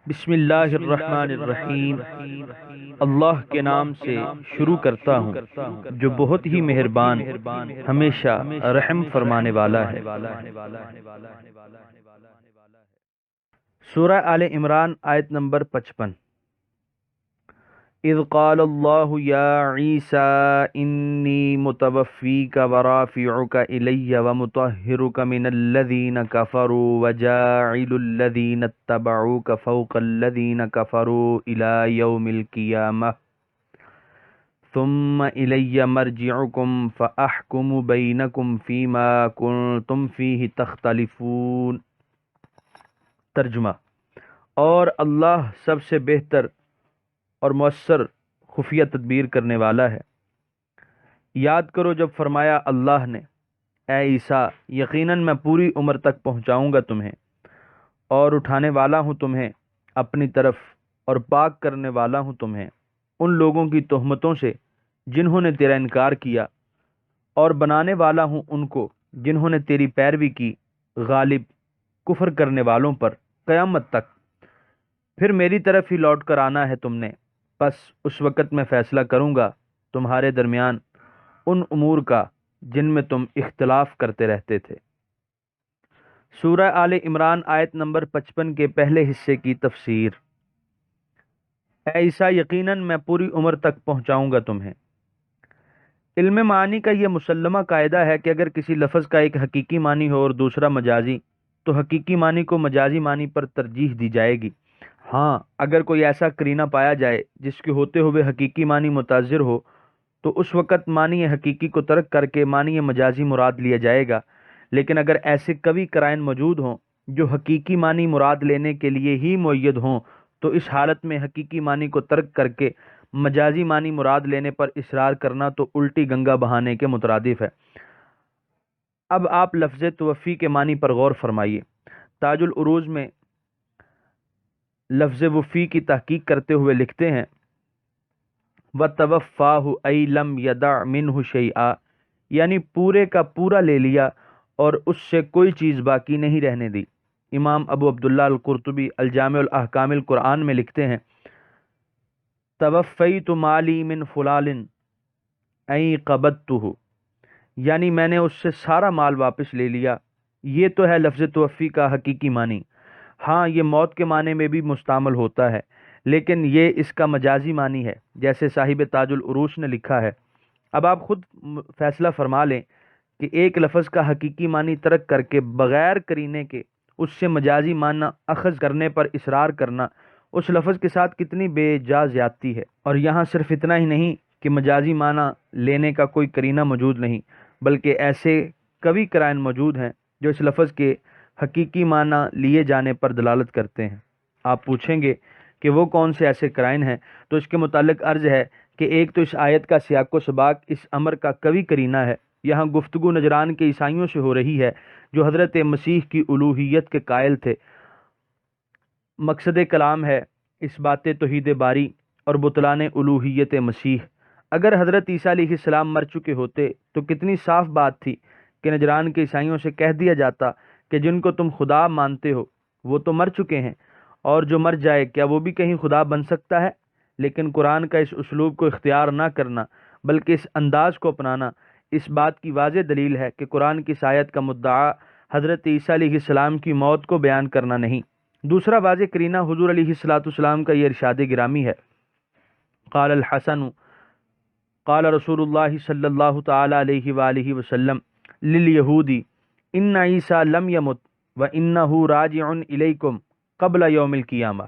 بسم اللہ الرحمن الرحیم۔ اللہ کے نام سے شروع کرتا ہوں جو بہت ہی مہربان ہمیشہ رحم فرمانے والا ہے۔ سورہ آل عمران آیت نمبر 55۔ اذ قال اللہ یا عیسیٰ انی متوفیک ورافعک الی ومطہرک من الذین کفروا وجاعل الذین اتبعوک فوق الذین کفروا الی یوم القیامہ ثم الی مرجعکم فاحکم بینکم فیما کنتم فیہ تختلفون۔ ترجمہ: اور اللہ سب سے بہتر اور مؤثر خفیہ تدبیر کرنے والا ہے۔ یاد کرو جب فرمایا اللہ نے، اے عیسیٰ، یقیناً میں پوری عمر تک پہنچاؤں گا تمہیں، اور اٹھانے والا ہوں تمہیں اپنی طرف، اور پاک کرنے والا ہوں تمہیں ان لوگوں کی تہمتوں سے جنہوں نے تیرا انکار کیا، اور بنانے والا ہوں ان کو جنہوں نے تیری پیروی کی، غالب کفر کرنے والوں پر قیامت تک۔ پھر میری طرف ہی لوٹ کر آنا ہے تم نے، پس اس وقت میں فیصلہ کروں گا تمہارے درمیان ان امور کا جن میں تم اختلاف کرتے رہتے تھے۔ سورہ آل عمران آیت نمبر 55 کے پہلے حصے کی تفسیر۔ اے عیسیٰ، یقیناً میں پوری عمر تک پہنچاؤں گا تمہیں۔ علم معانی کا یہ مسلمہ قاعدہ ہے کہ اگر کسی لفظ کا ایک حقیقی معنی ہو اور دوسرا مجازی، تو حقیقی معنی کو مجازی معنی پر ترجیح دی جائے گی۔ ہاں، اگر کوئی ایسا قرینہ پایا جائے جس کے ہوتے ہوئے حقیقی معنی متاثر ہو، تو اس وقت معنی حقیقی کو ترک کر کے معنی مجازی مراد لیا جائے گا۔ لیکن اگر ایسے قوی قرائن موجود ہوں جو حقیقی معنی مراد لینے کے لیے ہی مؤید ہوں، تو اس حالت میں حقیقی معنی کو ترک کر کے مجازی معنی مراد لینے پر اصرار کرنا تو الٹی گنگا بہانے کے مترادف ہے۔ اب آپ لفظ توفی کے معنی پر غور فرمائیے۔ تاج العروج میں لفظ وفی کی تحقیق کرتے ہوئے لکھتے ہیں، وَتَوَفَّاهُ أَيْ لَمْ يَدَعْ مِنْهُ شَيْئًا، یعنی پورے کا پورا لے لیا اور اس سے کوئی چیز باقی نہیں رہنے دی۔ امام ابو عبداللہ القرطبی الجامع الاحکام القرآن میں لکھتے ہیں، توفیت مالی من فلال ای قبضتہ، یعنی میں نے اس سے سارا مال واپس لے لیا۔ یہ تو ہے لفظ توفی کا حقیقی معنی۔ ہاں، یہ موت کے معنی میں بھی مستعمل ہوتا ہے، لیکن یہ اس کا مجازی معنی ہے، جیسے صاحب تاج العروج نے لکھا ہے۔ اب آپ خود فیصلہ فرما لیں کہ ایک لفظ کا حقیقی معنی ترک کر کے بغیر قرینے کے اس سے مجازی معنی اخذ کرنے پر اصرار کرنا اس لفظ کے ساتھ کتنی بے جا زیادتی ہے۔ اور یہاں صرف اتنا ہی نہیں کہ مجازی معنی لینے کا کوئی قرینہ موجود نہیں، بلکہ ایسے قوی قرائن موجود ہیں جو اس لفظ کے حقیقی معنی لیے جانے پر دلالت کرتے ہیں۔ آپ پوچھیں گے کہ وہ کون سے ایسے قرائن ہیں، تو اس کے متعلق عرض ہے کہ ایک تو اس آیت کا سیاق و سباق اس امر کا قوی قرینہ ہے۔ یہاں گفتگو نجران کے عیسائیوں سے ہو رہی ہے جو حضرت مسیح کی الوہیت کے قائل تھے۔ مقصد کلام ہے اس بات توحید باری اور بطلان الوہیت مسیح۔ اگر حضرت عیسیٰ علیہ السلام مر چکے ہوتے تو کتنی صاف بات تھی کہ نجران کے عیسائیوں سے کہہ دیا جاتا کہ جن کو تم خدا مانتے ہو وہ تو مر چکے ہیں، اور جو مر جائے کیا وہ بھی کہیں خدا بن سکتا ہے؟ لیکن قرآن کا اس اسلوب کو اختیار نہ کرنا بلکہ اس انداز کو اپنانا اس بات کی واضح دلیل ہے کہ قرآن کی آیت کا مدعا حضرت عیسیٰ علیہ السلام کی موت کو بیان کرنا نہیں۔ دوسرا واضح قرینہ حضور علیہ السلام کا یہ ارشاد گرامی ہے، قال الحسن قال رسول اللہ صلی اللہ تعالی علیہ وآلہ وسلم للیہودی ان عیسیٰ لم یمت وانہ راجع الیکم قبل یوم القیامہ۔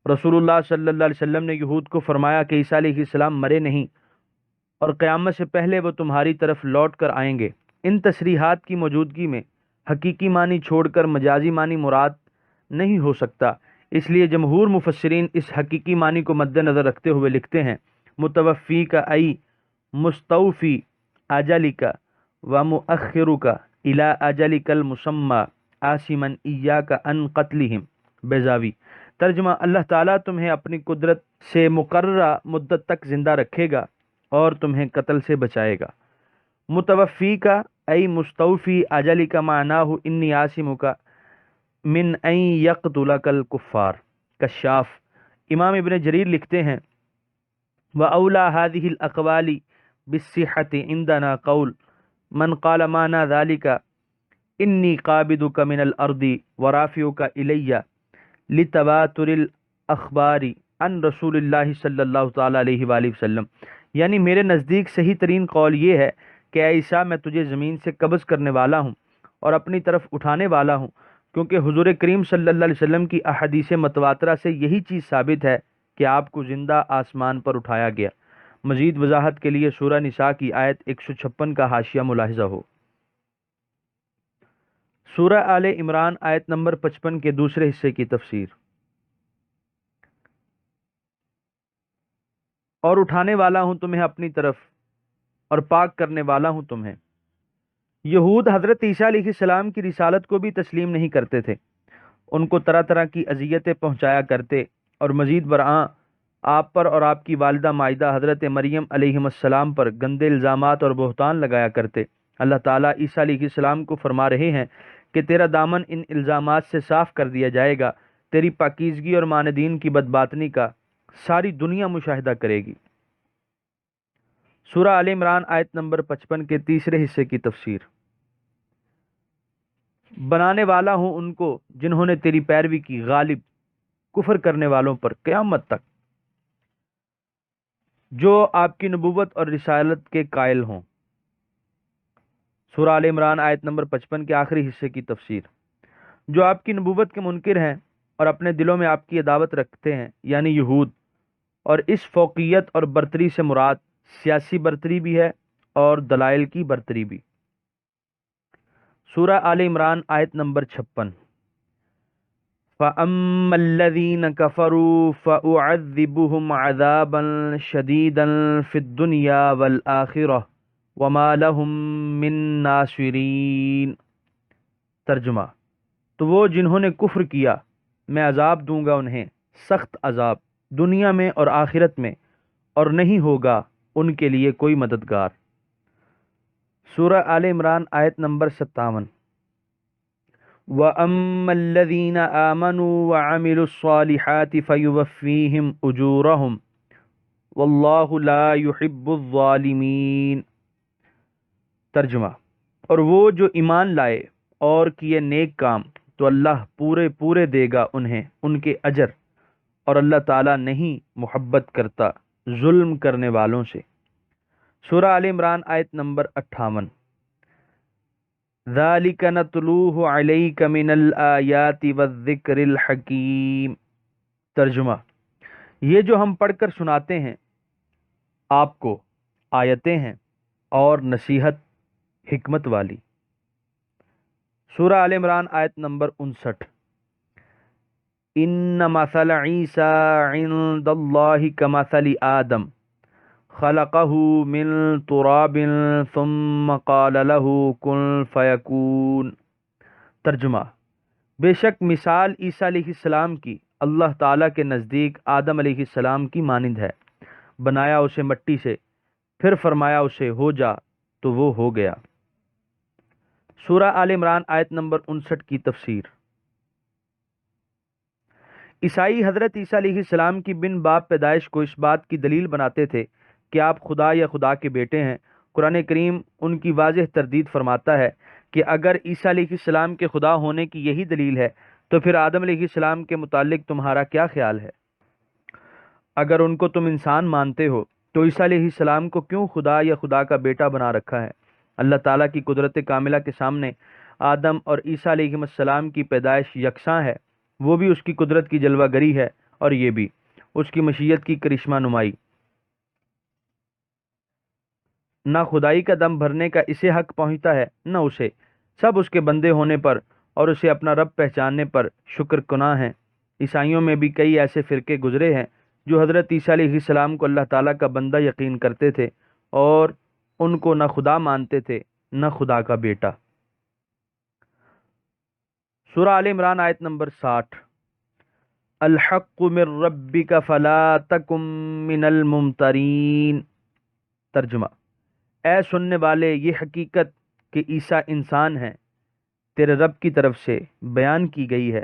رسول اللہ صلی اللہ علیہ وسلم نے یہود کو فرمایا کہ عیسیٰ علیہ السلام مرے نہیں اور قیامت سے پہلے وہ تمہاری طرف لوٹ کر آئیں گے۔ ان تصریحات کی موجودگی میں حقیقی معنی چھوڑ کر مجازی معنی مراد نہیں ہو سکتا، اس لیے جمہور مفسرین اس حقیقی معنی کو مد نظر رکھتے ہوئے لکھتے ہیں، متوفی کا ای مستوفی اجلک ومؤخرک الی اجلک المسمی عاصما ایاک عن قتلہم۔ بیضاوی۔ ترجمہ: اللہ تعالیٰ تمہیں اپنی قدرت سے مقررہ مدت تک زندہ رکھے گا اور تمہیں قتل سے بچائے گا۔ متوفی کا ای مستوفی اجلی کا معناہ انی عاصم کا، من ان یقتلک الکفار۔ کشاف امام ابن جریر لکھتے ہیں وَأَوْلَى هَذِهِ الْأَقْوَالِ بِالصِّحَّةِ عِنْدَنَا قَوْلُ مَنْ قَالَ مَعْنَى ذَلِكَ إِنِّي قَابِضُكَ مِنَ الْأَرْضِ وَرَافِعُكَ إِلَيَّ لِتَوَاتُرِ الْأَخْبَارِ عن رسول اللہ صلی اللہ تعالیٰ علیہ وآلہ وسلم، یعنی میرے نزدیک صحیح ترین قول یہ ہے کہ اے عیسیٰ میں تجھے زمین سے قبض کرنے والا ہوں اور اپنی طرف اٹھانے والا ہوں، کیونکہ حضور کریم صلی اللہ علیہ وسلم کی احادیث متواترہ سے یہی چیز ثابت ہے کہ آپ کو زندہ آسمان پر اٹھایا گیا۔ مزید وضاحت کے لیے سورہ نساء کی آیت 156 کا حاشیہ ملاحظہ ہو۔ سورہ آل عمران آیت نمبر 55 کے دوسرے حصے کی تفسیر۔ اور اٹھانے والا ہوں تمہیں اپنی طرف اور پاک کرنے والا ہوں تمہیں۔ یہود حضرت عیسیٰ علیہ السلام کی رسالت کو بھی تسلیم نہیں کرتے تھے، ان کو طرح طرح کی اذیتیں پہنچایا کرتے اور مزید برآں آپ پر اور آپ کی والدہ مائدہ حضرت مریم علیہ السلام پر گندے الزامات اور بہتان لگایا کرتے۔ اللہ تعالیٰ عیسیٰ علیہ السلام کو فرما رہے ہیں کہ تیرا دامن ان الزامات سے صاف کر دیا جائے گا، تیری پاکیزگی اور ماندین کی بدباطنی کا ساری دنیا مشاہدہ کرے گی۔ سورہ آل عمران آیت نمبر 55 کے تیسرے حصے کی تفسیر۔ بنانے والا ہوں ان کو جنہوں نے تیری پیروی کی، غالب کفر کرنے والوں پر قیامت تک، جو آپ کی نبوت اور رسالت کے قائل ہوں۔ سورہ آل عمران آیت نمبر 55 کے آخری حصے کی تفسیر۔ جو آپ کی نبوت کے منکر ہیں اور اپنے دلوں میں آپ کی عداوت رکھتے ہیں، یعنی یہود، اور اس فوقیت اور برتری سے مراد سیاسی برتری بھی ہے اور دلائل کی برتری بھی۔ سورہ آل عمران آیت نمبر 56۔ فَأَمَّا الَّذِينَ كَفَرُوا فَأُعَذِّبُهُمْ عَذَابًا شَدِيدًا فِي الدُّنْيَا وَالْآخِرَةِ وَمَا لَهُم مِّن نَّاصِرِينَ۔ ترجمہ، تو وہ جنہوں نے کفر کیا میں عذاب دوں گا انہیں سخت عذاب دنیا میں اور آخرت میں، اور نہیں ہوگا ان کے لیے کوئی مددگار۔ سورہ آل عمران آیت نمبر 57۔ وَأَمَّا الَّذِينَ آمَنُوا وَعَمِلُوا الصَّالِحَاتِ فَيُوَفِّيهِمْ أُجُورَهُمْ وَاللَّهُ لَا يُحِبُّ الظَّالِمِينَ۔ ترجمہ، اور وہ جو ایمان لائے اور کیے نیک کام تو اللہ پورے دے گا انہیں ان کے اجر، اور اللہ تعالیٰ نہیں محبت کرتا ظلم کرنے والوں سے۔ سورہ آل عمران آیت نمبر 58۔ ذَلِكَ نَتْلُوهُ عَلَيْكَ مِنَ الْآيَاتِ وَالذِّكْرِ الْحَكِيمِ۔ ترجمہ، یہ جو ہم پڑھ کر سناتے ہیں آپ کو آیتیں ہیں اور نصیحت حکمت والی۔ سورہ آل عمران آیت نمبر 59۔ ان مثل عیسیٰ عند اللہ کمثل آدم خلقہ من تراب ثم قال له کن فیکون۔ ترجمہ، بے شک مثال عیسیٰ علیہ السلام کی اللہ تعالیٰ کے نزدیک آدم علیہ السلام کی مانند ہے، بنایا اسے مٹی سے، پھر فرمایا اسے ہو جا تو وہ ہو گیا۔ سورہ آل عمران آیت نمبر 59 کی تفسیر۔ عیسائی حضرت عیسیٰ علیہ السلام کی بن باپ پیدائش کو اس بات کی دلیل بناتے تھے کہ آپ خدا یا خدا کے بیٹے ہیں۔ قرآن کریم ان کی واضح تردید فرماتا ہے کہ اگر عیسیٰ علیہ السلام کے خدا ہونے کی یہی دلیل ہے تو پھر آدم علیہ السلام کے متعلق تمہارا کیا خیال ہے؟ اگر ان کو تم انسان مانتے ہو تو عیسیٰ علیہ السلام کو کیوں خدا یا خدا کا بیٹا بنا رکھا ہے؟ اللہ تعالیٰ کی قدرت کاملہ کے سامنے آدم اور عیسیٰ علیہ السلام کی پیدائش یکساں ہے، وہ بھی اس کی قدرت کی جلوہ گری ہے اور یہ بھی اس کی مشیت کی کرشمہ نمائی۔ نہ خدائی کا دم بھرنے کا اسے حق پہنچتا ہے نہ اسے، سب اس کے بندے ہونے پر اور اسے اپنا رب پہچاننے پر شکر گناہ ہیں۔ عیسائیوں میں بھی کئی ایسے فرقے گزرے ہیں جو حضرت عیسیٰ علیہ السلام کو اللہ تعالیٰ کا بندہ یقین کرتے تھے اور ان کو نہ خدا مانتے تھے نہ خدا کا بیٹا۔ سورہ آل عمران آیت نمبر 60۔ الحق من ربک فلا تکن من الممترین۔ ترجمہ، اے سننے والے یہ حقیقت کہ عیسیٰ انسان ہیں تیرے رب کی طرف سے بیان کی گئی ہے،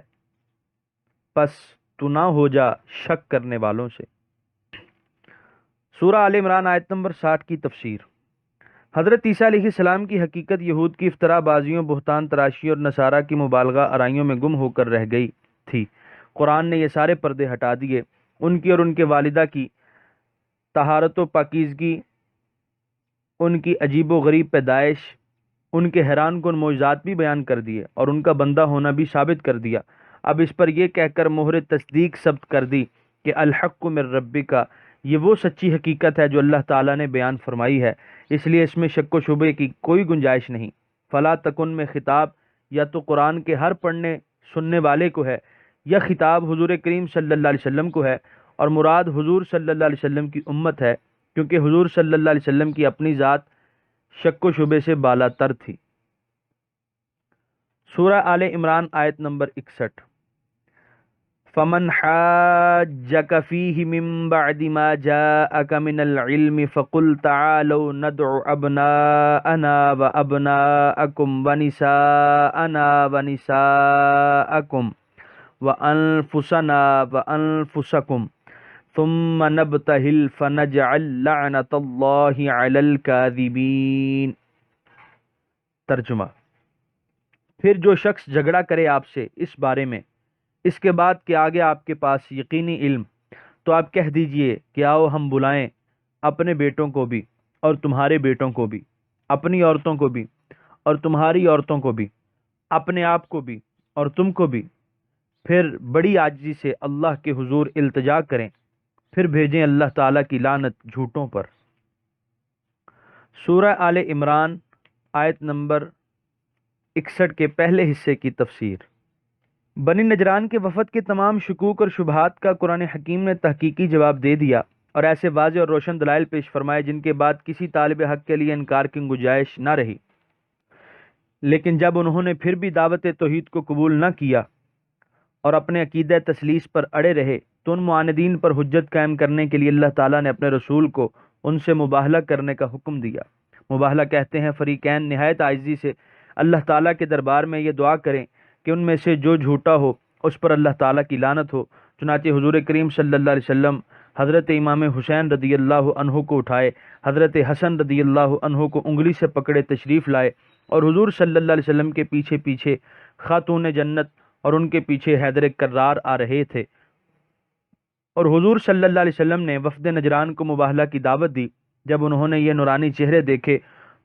پس تو نہ ہو جا شک کرنے والوں سے۔ سورہ آل عمران آیت نمبر 60 کی تفسیر۔ حضرت عیسیٰ علیہ السلام کی حقیقت یہود کی افتراء بازیوں، بہتان تراشی اور نصارہ کی مبالغہ آرائیوں میں گم ہو کر رہ گئی تھی۔ قرآن نے یہ سارے پردے ہٹا دیے، ان کی اور ان کے والدہ کی طہارت و پاکیزگی، ان کی عجیب و غریب پیدائش، ان کے حیران کن معجزات بھی بیان کر دیے اور ان کا بندہ ہونا بھی ثابت کر دیا۔ اب اس پر یہ کہہ کر مہر تصدیق ثبت کر دی کہ الحق من ربک، یہ وہ سچی حقیقت ہے جو اللہ تعالیٰ نے بیان فرمائی ہے، اس لیے اس میں شک و شبے کی کوئی گنجائش نہیں۔ فلا تکن میں خطاب یا تو قرآن کے ہر پڑھنے سننے والے کو ہے، یا خطاب حضور کریم صلی اللہ علیہ وسلم کو ہے، اور مراد حضور صلی اللہ علیہ وسلم کی امت ہے، کیونکہ حضور صلی اللہ علیہ وسلم کی اپنی ذات شک و شبے سے بالا تر تھی۔ سورہ آل عمران آیت نمبر 61۔ فمن حاجك فيه من بعد ما جاءك من العلم فقل تعالوا ندع أبناءنا وأبناءكم ونساءنا ونساءكم وأنفسنا وأنفسكم ثم نبتهل فنجعل لعنة الله على الكاذبين۔ ترجمہ۔ پھر جو شخص جھگڑا کرے آپ سے اس بارے میں اس کے بعد کہ آگے آپ کے پاس یقینی علم، تو آپ کہہ دیجئے کہ آؤ ہم بلائیں اپنے بیٹوں کو بھی اور تمہارے بیٹوں کو بھی، اپنی عورتوں کو بھی اور تمہاری عورتوں کو بھی، اپنے آپ کو بھی اور تم کو بھی، پھر بڑی عاجزی سے اللہ کے حضور التجا کریں، پھر بھیجیں اللہ تعالیٰ کی لعنت جھوٹوں پر۔ سورہ آل عمران آیت نمبر 61 کے پہلے حصے کی تفسیر۔ بنی نجران کے وفد کے تمام شکوک اور شبہات کا قرآن حکیم نے تحقیقی جواب دے دیا اور ایسے واضح اور روشن دلائل پیش فرمائے جن کے بعد کسی طالب حق کے لیے انکار کی گنجائش نہ رہی۔ لیکن جب انہوں نے پھر بھی دعوت توحید کو قبول نہ کیا اور اپنے عقیدہ تثلیث پر اڑے رہے، تو ان معاندین پر حجت قائم کرنے کے لیے اللہ تعالیٰ نے اپنے رسول کو ان سے مباہلہ کرنے کا حکم دیا۔ مباہلہ کہتے ہیں فریقین نہایت عاجزی سے اللہ تعالیٰ کے دربار میں یہ دعا کریں کہ ان میں سے جو جھوٹا ہو اس پر اللہ تعالیٰ کی لعنت ہو۔ چنانچہ حضور کریم صلی اللہ علیہ وسلم حضرت امام حسین رضی اللہ عنہ کو اٹھائے، حضرت حسن رضی اللہ عنہ کو انگلی سے پکڑے تشریف لائے، اور حضور صلی اللہ علیہ وسلم کے پیچھے پیچھے خاتون جنت اور ان کے پیچھے حیدر کرار آ رہے تھے، اور حضور صلی اللہ علیہ وسلم نے وفد نجران کو مباہلہ کی دعوت دی۔ جب انہوں نے یہ نورانی چہرے دیکھے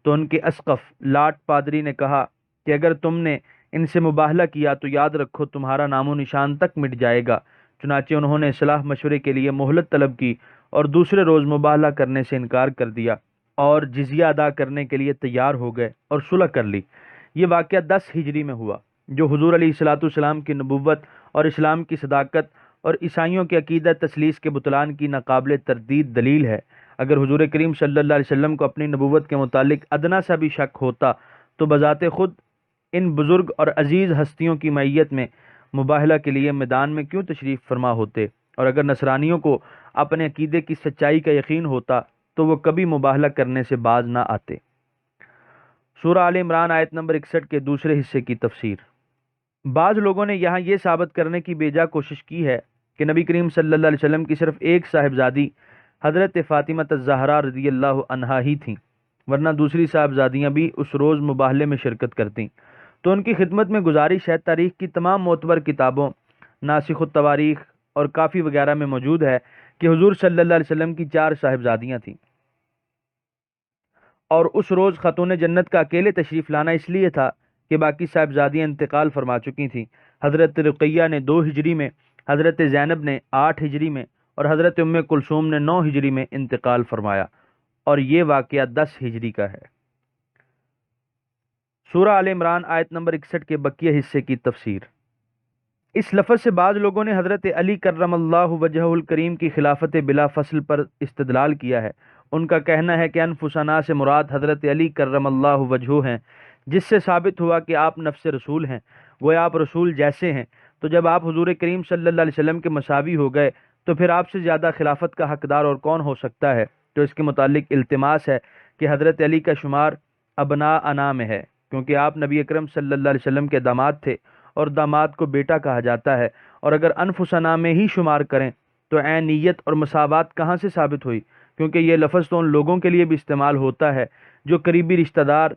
تو ان کے اسقف لاٹ پادری نے کہا کہ اگر تم نے ان سے مباہلہ کیا تو یاد رکھو تمہارا نام و نشان تک مٹ جائے گا۔ چنانچہ انہوں نے صلاح مشورے کے لیے مہلت طلب کی اور دوسرے روز مباہلہ کرنے سے انکار کر دیا اور جزیہ ادا کرنے کے لیے تیار ہو گئے اور صلح کر لی۔ یہ واقعہ 10 ہجری میں ہوا، جو حضور علیہ الصلوۃ والسلام کی نبوت اور اسلام کی صداقت اور عیسائیوں کے عقیدہ تثلیث کے بطلان کی ناقابل تردید دلیل ہے۔ اگر حضور کریم صلی اللہ علیہ وسلم کو اپنی نبوت کے متعلق ادنا سا بھی شک ہوتا تو بذات خود ان بزرگ اور عزیز ہستیوں کی معیت میں مباہلہ کے لیے میدان میں کیوں تشریف فرما ہوتے، اور اگر نصرانیوں کو اپنے عقیدے کی سچائی کا یقین ہوتا تو وہ کبھی مباہلہ کرنے سے باز نہ آتے۔ سورہ آل عمران آیت نمبر 61 کے دوسرے حصے کی تفسیر۔ بعض لوگوں نے یہاں یہ ثابت کرنے کی بیجا کوشش کی ہے کہ نبی کریم صلی اللہ علیہ وسلم کی صرف ایک صاحبزادی حضرت فاطمہ الزہرا رضی اللہ عنہا ہی تھیں، ورنہ دوسری صاحبزادیاں بھی اس روز مباہلے میں شرکت کرتیں۔ تو ان کی خدمت میں گزارش ہے، تاریخ کی تمام معتبر کتابوں، ناسخ التواریخ اور کافی وغیرہ میں موجود ہے کہ حضور صلی اللہ علیہ وسلم کی 4 صاحبزادیاں تھیں، اور اس روز خاتون جنت کا اکیلے تشریف لانا اس لیے تھا کہ باقی صاحبزادیاں انتقال فرما چکی تھیں۔ حضرت رقیہ نے 2 ہجری میں، حضرت زینب نے 8 ہجری میں اور حضرت ام کلثوم نے 9 ہجری میں انتقال فرمایا، اور یہ واقعہ 10 ہجری کا ہے۔ سورہ آل عمران آیت نمبر 61 کے بقیہ حصے کی تفسیر۔ اس لفظ سے بعض لوگوں نے حضرت علی کرم اللہ وجہہ الکریم کی خلافت بلا فصل پر استدلال کیا ہے۔ ان کا کہنا ہے کہ انفسنا سے مراد حضرت علی کرم اللہ وجہہ ہیں، جس سے ثابت ہوا کہ آپ نفس رسول ہیں، وہ آپ رسول جیسے ہیں۔ تو جب آپ حضور کریم صلی اللہ علیہ وسلم کے مساوی ہو گئے تو پھر آپ سے زیادہ خلافت کا حقدار اور کون ہو سکتا ہے؟ تو اس کے متعلق التماس ہے کہ حضرت علی کا شمار ابناء انا میں ہے، کیونکہ آپ نبی اکرم صلی اللہ علیہ وسلم کے داماد تھے اور داماد کو بیٹا کہا جاتا ہے، اور اگر انفسنا میں ہی شمار کریں تو عین نیت اور مساوات کہاں سے ثابت ہوئی؟ کیونکہ یہ لفظ تو ان لوگوں کے لیے بھی استعمال ہوتا ہے جو قریبی رشتہ دار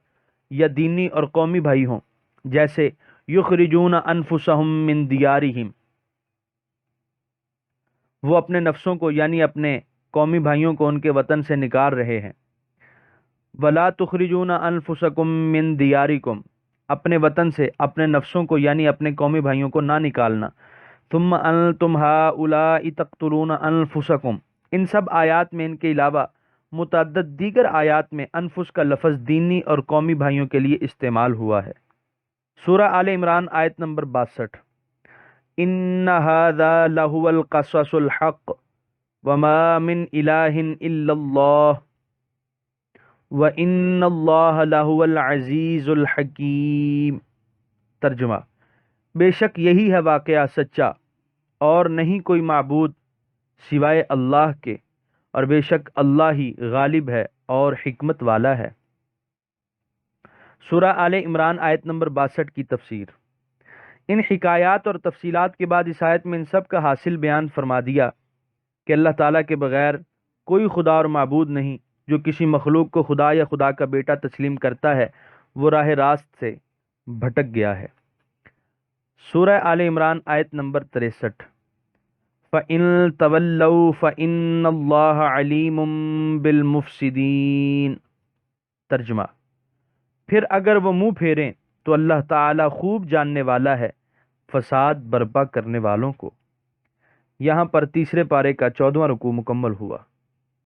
یا دینی اور قومی بھائی ہوں، جیسے یخرجون انفسہم من دیارہم، وہ اپنے نفسوں کو یعنی اپنے قومی بھائیوں کو ان کے وطن سے نکال رہے ہیں۔ ولا تخرجون انفسکم من دیارکم، اپنے وطن سے اپنے نفسوں کو یعنی اپنے قومی بھائیوں کو نہ نکالنا۔ ثم انتم ہؤلاء تقتلون انفسکم، ان سب آیات میں ان کے علاوہ متعدد دیگر آیات میں انفس کا لفظ دینی اور قومی بھائیوں کے لیے استعمال ہوا ہے۔ سورہ آل عمران آیت نمبر 62، ان ھذا لہو القصص الحق وما من الہ الا اللہ وَإِنَّ اللَّهَ لَهُوَ الْعَزِيزُ الْحَكِيمُ۔ ترجمہ: بے شک یہی ہے واقعہ سچا اور نہیں کوئی معبود سوائے اللہ کے، اور بے شک اللہ ہی غالب ہے اور حکمت والا ہے۔ سورہ آل عمران آیت نمبر 62 کی تفسیر۔ ان حکایات اور تفصیلات کے بعد اس آیت میں ان سب کا حاصل بیان فرما دیا کہ اللہ تعالیٰ کے بغیر کوئی خدا اور معبود نہیں۔ جو کسی مخلوق کو خدا یا خدا کا بیٹا تسلیم کرتا ہے وہ راہ راست سے بھٹک گیا ہے۔ سورہ آل عمران آیت نمبر 63، فَإِن تَوَلَّوْا فَإِنَّ اللَّهَ عَلِيمٌ بِالْمُفْسِدِينَ۔ ترجمہ: پھر اگر وہ منہ پھیریں تو اللہ تعالیٰ خوب جاننے والا ہے فساد برپا کرنے والوں کو۔ یہاں پر تیسرے پارے کا 14واں رکوع مکمل ہوا۔